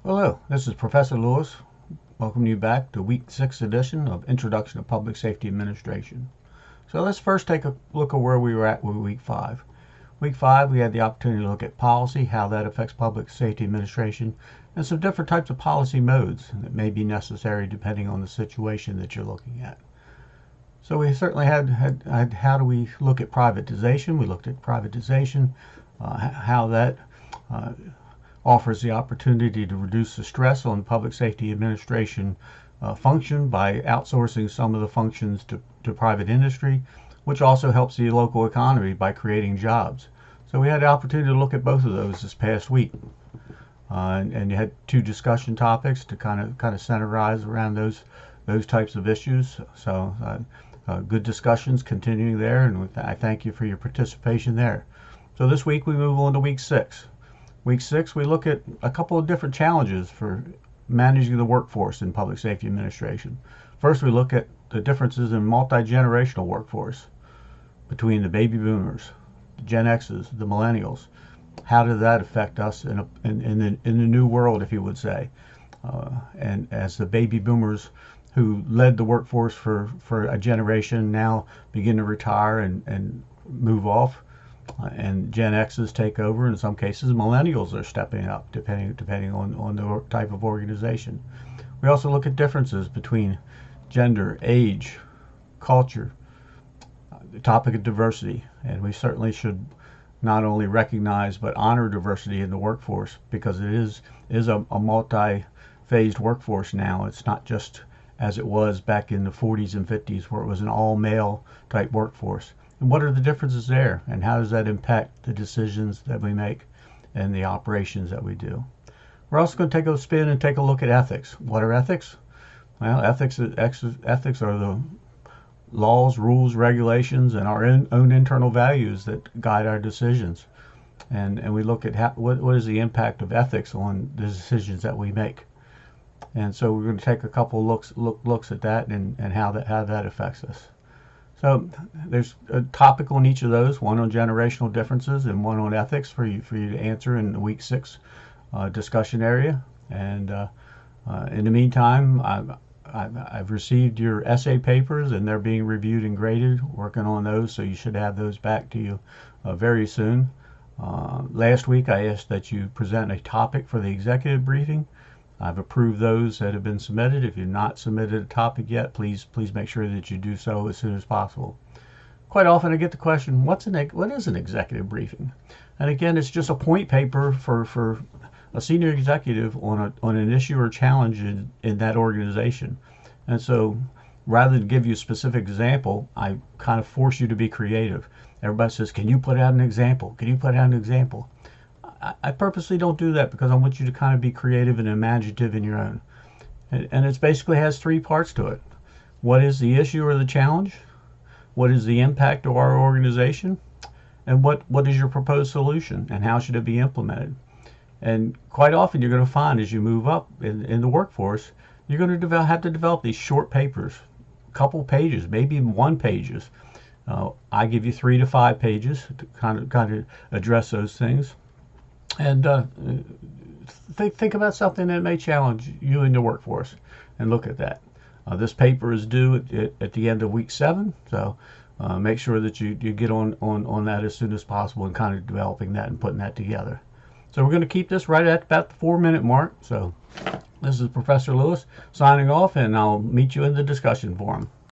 Hello, this is Professor Lewis. Welcome you back to week 6 edition of Introduction to Public Safety Administration. So let's first take a look at where we were at with week 5. Week 5, we had the opportunity to look at policy, how that affects public safety administration, and some different types of policy modes that may be necessary depending on the situation that you're looking at. So we certainly had how do we look at privatization? We looked at privatization, how that uh, offers the opportunity to reduce the stress on public safety administration function by outsourcing some of the functions to private industry, which also helps the local economy by creating jobs. So we had the opportunity to look at both of those this past week. And you had two discussion topics to kind of centerize around those types of issues. So good discussions continuing there, and I thank you for your participation there. So this week we move on to week 6. Week 6, we look at a couple of different challenges for managing the workforce in public safety administration. First, we look at the differences in multi-generational workforce between the baby boomers, the Gen X's, the millennials. How did that affect us in the new world, if you would say? And as the baby boomers who led the workforce for a generation now begin to retire and move off, and Gen X's take over. In some cases, millennials are stepping up, depending on the type of organization. We also look at differences between gender, age, culture, the topic of diversity, and we certainly should not only recognize but honor diversity in the workforce, because it is a multi-phased workforce now. It's not just as it was back in the 40s and 50s, where it was an all-male type workforce. And what are the differences there, and how does that impact the decisions that we make and the operations that we do? We're also going to take a spin and take a look at ethics. What are ethics? Well, ethics are the laws, rules, regulations, and our own internal values that guide our decisions. And we look at what is the impact of ethics on the decisions that we make. And so we're going to take a couple looks at that and how that affects us. So there's a topic on each of those, one on generational differences and one on ethics for you to answer in the week 6 discussion area. And in the meantime, I've received your essay papers, and they're being reviewed and graded, working on those, so you should have those back to you very soon. Last week I asked that you present a topic for the executive briefing. I've approved those that have been submitted. If you've not submitted a topic yet, please make sure that you do so as soon as possible. Quite often I get the question, what is an executive briefing? And again, it's just a point paper for a senior executive on an issue or challenge in that organization. And so rather than give you a specific example, I kind of force you to be creative. Everybody says, can you put out an example? Can you put out an example? I purposely don't do that because I want you to kind of be creative and imaginative in your own. And it basically has 3 parts to it. What is the issue or the challenge? What is the impact of our organization? And what is your proposed solution, and how should it be implemented? And quite often you're going to find as you move up in the workforce, you're going to have to develop these short papers, a couple pages, maybe 1 pages. I give you 3 to 5 pages to kind of address those things. And think about something that may challenge you in the workforce and look at that. This paper is due at the end of week 7, so make sure that you get on that as soon as possible and kind of developing that and putting that together. So we're going to keep this right at about the 4-minute mark. So this is Professor Lewis signing off, and I'll meet you in the discussion forum.